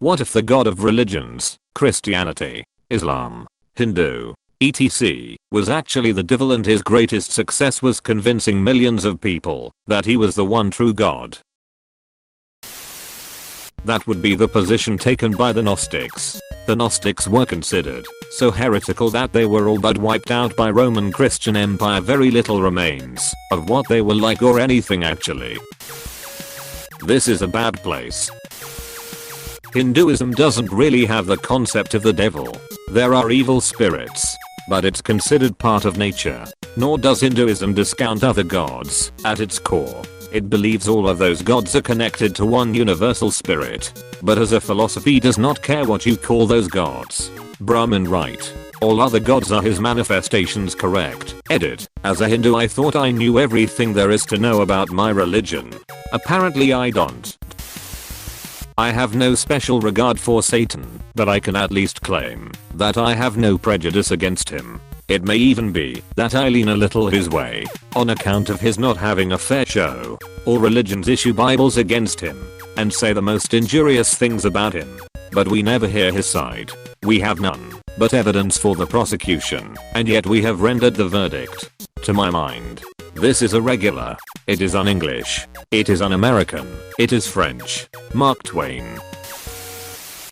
What if the god of religions, Christianity, Islam, Hindu, etc., was actually the devil and his greatest success was convincing millions of people that he was the one true god? That would be the position taken by the Gnostics. The Gnostics were considered so heretical that they were all but wiped out by Roman Christian Empire. Very little remains of what they were like or anything actually. This is a bad place. Hinduism doesn't really have the concept of the devil. There are evil spirits, but it's considered part of nature. Nor does Hinduism discount other gods. At its core, it believes all of those gods are connected to one universal spirit, but as a philosophy does not care what you call those gods. Brahman right. All other gods are his manifestations. Correct. Edit. As a Hindu I thought I knew everything there is to know about my religion. Apparently I don't. I have no special regard for Satan, but I can at least claim that I have no prejudice against him. It may even be that I lean a little his way on account of his not having a fair show. All religions issue Bibles against him and say the most injurious things about him, but we never hear his side. We have none but evidence for the prosecution, and yet we have rendered the verdict. To my mind, this is irregular. It is un-English. It is un-American. It is French. Mark Twain.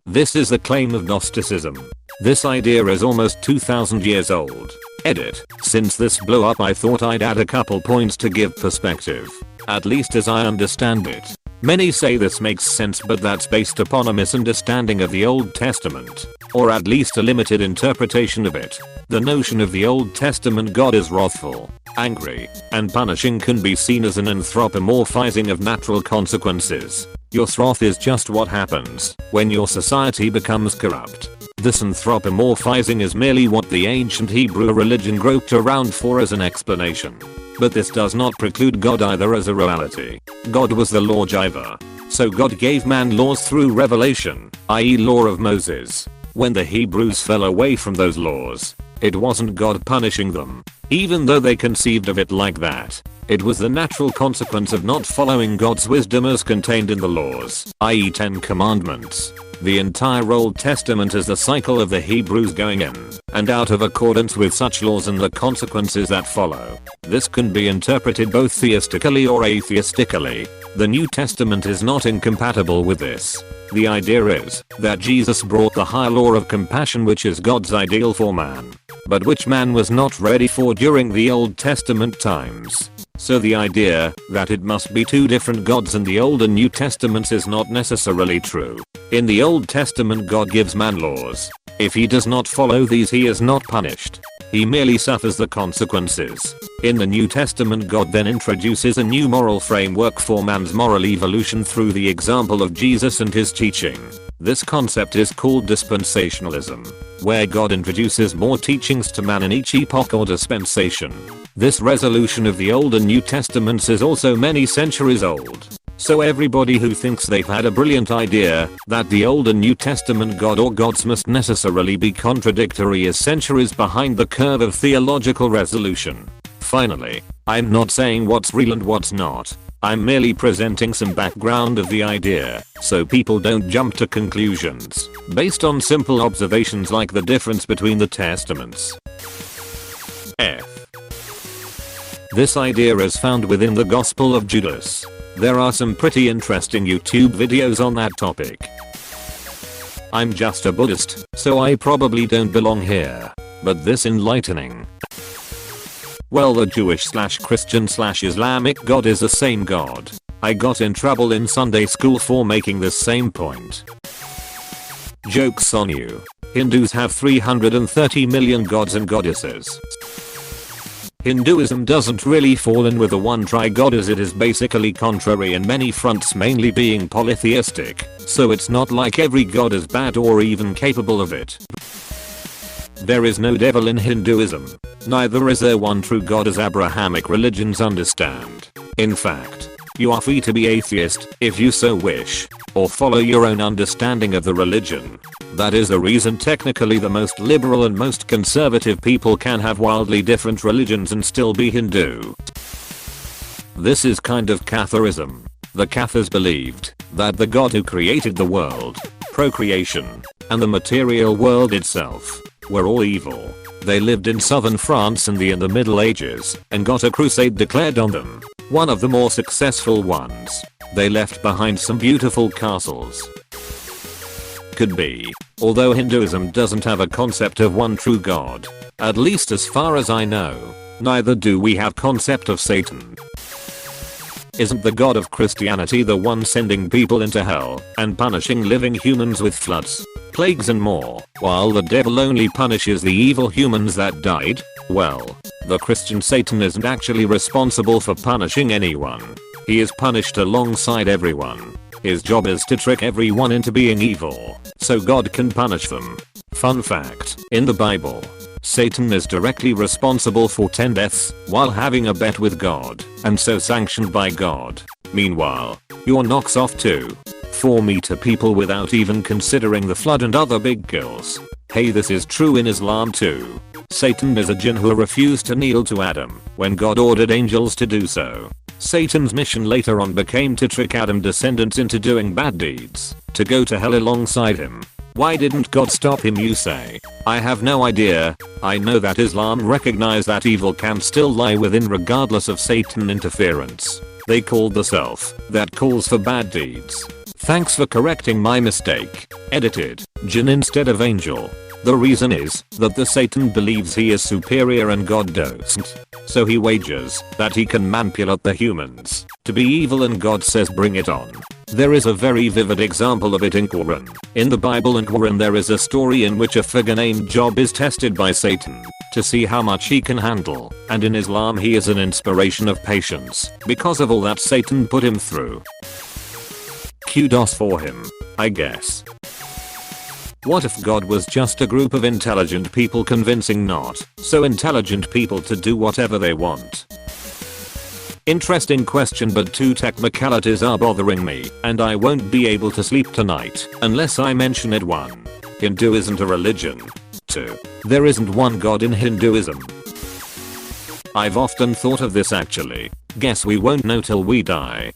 This is the claim of Gnosticism. This idea is almost 2000 years old. Edit. Since this blew up I thought I'd add a couple points to give perspective, at least as I understand it. Many say this makes sense, but that's based upon a misunderstanding of the Old Testament, or at least a limited interpretation of it. The notion of the Old Testament God is wrathful, angry, and punishing can be seen as an anthropomorphizing of natural consequences. Your wrath is just what happens when your society becomes corrupt. This anthropomorphizing is merely what the ancient Hebrew religion groped around for as an explanation. But this does not preclude God either as a reality. God was the lawgiver. So God gave man laws through revelation, i.e. law of Moses. When the Hebrews fell away from those laws, it wasn't God punishing them, even though they conceived of it like that. It was the natural consequence of not following God's wisdom as contained in the laws, i.e. 10 commandments. The entire Old Testament is the cycle of the Hebrews going in and out of accordance with such laws and the consequences that follow. This can be interpreted both theistically or atheistically. The New Testament is not incompatible with this. The idea is that Jesus brought the higher law of compassion, which is God's ideal for man, but which man was not ready for during the Old Testament times. So the idea that it must be two different gods in the Old and New Testaments is not necessarily true. In the Old Testament God gives man laws. If he does not follow these he is not punished. He merely suffers the consequences. In the New Testament God then introduces a new moral framework for man's moral evolution through the example of Jesus and his teaching. This concept is called dispensationalism, where God introduces more teachings to man in each epoch or dispensation. This resolution of the Old and New Testaments is also many centuries old. So everybody who thinks they've had a brilliant idea that the Old and New Testament God or gods must necessarily be contradictory is centuries behind the curve of theological resolution. Finally, I'm not saying what's real and what's not. I'm merely presenting some background of the idea, so people don't jump to conclusions based on simple observations like the difference between the testaments. F. This idea is found within the Gospel of Judas. There are some pretty interesting YouTube videos on that topic. I'm just a Buddhist, so I probably don't belong here, but this enlightening. Well, the Jewish/Christian/Islamic God is the same God. I got in trouble in Sunday school for making this same point. Joke's on you. Hindus have 330 million gods and goddesses. Hinduism doesn't really fall in with the one tri-god, as it is basically contrary in many fronts, mainly being polytheistic, so it's not like every god is bad or even capable of it. There is no devil in Hinduism. Neither is there one true god as Abrahamic religions understand. In fact, you are free to be atheist if you so wish, or follow your own understanding of the religion. That is the reason technically the most liberal and most conservative people can have wildly different religions and still be Hindu. This is kind of Catharism. The Cathars believed that the God who created the world procreation, and the material world itself were all evil. They lived in southern France in the Middle Ages and got a crusade declared on them. One of the more successful ones. They left behind some beautiful castles. Could be. Although Hinduism doesn't have a concept of one true god. At least as far as I know. Neither do we have concept of Satan. Isn't the god of Christianity the one sending people into hell and punishing living humans with floods, plagues and more, while the devil only punishes the evil humans that died? Well, the Christian Satan isn't actually responsible for punishing anyone. He is punished alongside everyone. His job is to trick everyone into being evil, so God can punish them. Fun fact, in the Bible, Satan is directly responsible for 10 deaths while having a bet with God, and so sanctioned by God. Meanwhile, your knocks off too. 4 meter people without even considering the flood and other big kills. Hey, this is true in Islam too. Satan is a jinn who refused to kneel to Adam when God ordered angels to do so. Satan's mission later on became to trick Adam's descendants into doing bad deeds, to go to hell alongside him. Why didn't God stop him, you say? I have no idea. I know that Islam recognizes that evil can still lie within regardless of Satan interference. They called the self that calls for bad deeds. Thanks for correcting my mistake. Edited. Jinn instead of angel. The reason is that the Satan believes he is superior and God doesn't. So he wagers that he can manipulate the humans to be evil, and God says bring it on. There is a very vivid example of it in Quran. In the Bible and Quran there is a story in which a figure named Job is tested by Satan to see how much he can handle, and in Islam he is an inspiration of patience because of all that Satan put him through. Kudos for him, I guess. What if God was just a group of intelligent people convincing not so intelligent people to do whatever they want? Interesting question, but 2 technicalities are bothering me, and I won't be able to sleep tonight unless I mention it. 1. Hindu isn't a religion. 2. There isn't one god in Hinduism. I've often thought of this actually. Guess we won't know till we die.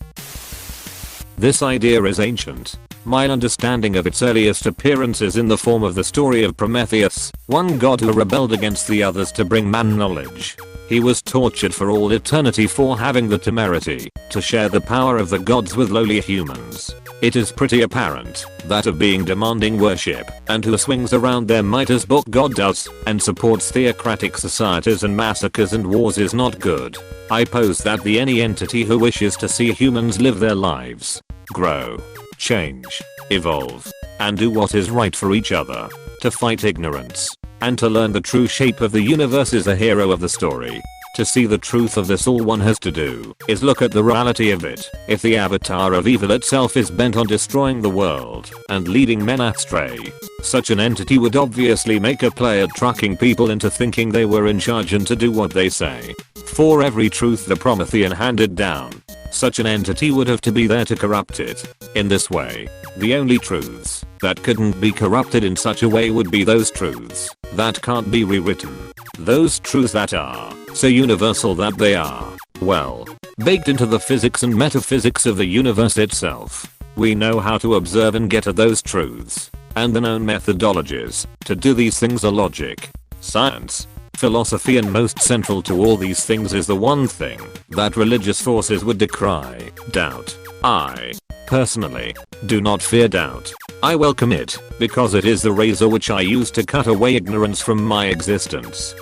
This idea is ancient. My understanding of its earliest appearance is in the form of the story of Prometheus, one god who rebelled against the others to bring man knowledge. He was tortured for all eternity for having the temerity to share the power of the gods with lowly humans. It is pretty apparent that a being demanding worship and who swings around their might as book God does and supports theocratic societies and massacres and wars is not good. I pose that any entity who wishes to see humans live their lives, grow, change, evolve, and do what is right for each other, to fight ignorance, and to learn the true shape of the universe is the hero of the story. To see the truth of this, all one has to do is look at the reality of it. If the avatar of evil itself is bent on destroying the world and leading men astray, such an entity would obviously make a play at tricking people into thinking they were in charge and to do what they say. For every truth the Promethean handed down, such an entity would have to be there to corrupt it. In this way, the only truths that couldn't be corrupted in such a way would be those truths that can't be rewritten. Those truths that are so universal that they are, well, baked into the physics and metaphysics of the universe itself. We know how to observe and get at those truths, and the known methodologies to do these things are logic, science, philosophy, and most central to all these things is the one thing that religious forces would decry: doubt. I, personally, do not fear doubt. I welcome it, because it is the razor which I use to cut away ignorance from my existence.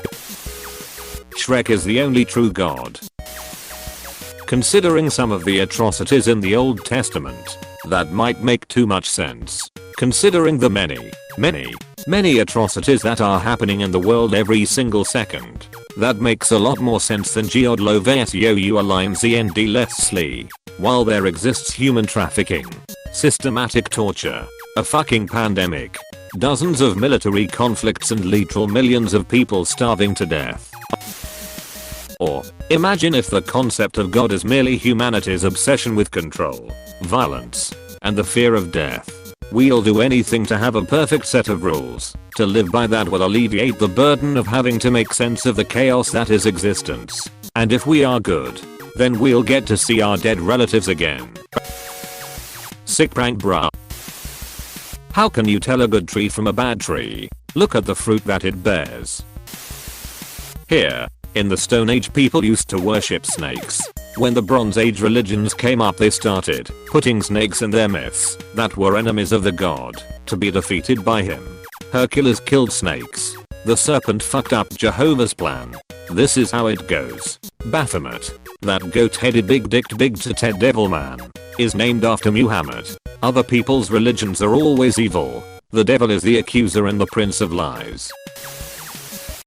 Shrek is the only true god. Considering some of the atrocities in the Old Testament, that might make too much sense. Considering the many atrocities that are happening in the world every single second, that makes a lot more sense than God lo vs you aligns endlessly. While there exists human trafficking, systematic torture, a fucking pandemic, dozens of military conflicts, and literal millions of people starving to death. Or, imagine if the concept of God is merely humanity's obsession with control, violence, and the fear of death. We'll do anything to have a perfect set of rules. To live by that will alleviate the burden of having to make sense of the chaos that is existence. And if we are good, then we'll get to see our dead relatives again. Sick prank, bruh. How can you tell a good tree from a bad tree? Look at the fruit that it bears. Here, in the Stone Age, people used to worship snakes. When the Bronze Age religions came up, they started putting snakes in their myths that were enemies of the god, to be defeated by him. Hercules killed snakes. The serpent fucked up Jehovah's plan. This is how it goes. Baphomet, that goat-headed big-dicked big-titted devil man, is named after Muhammad. Other people's religions are always evil. The devil is the accuser and the prince of lies.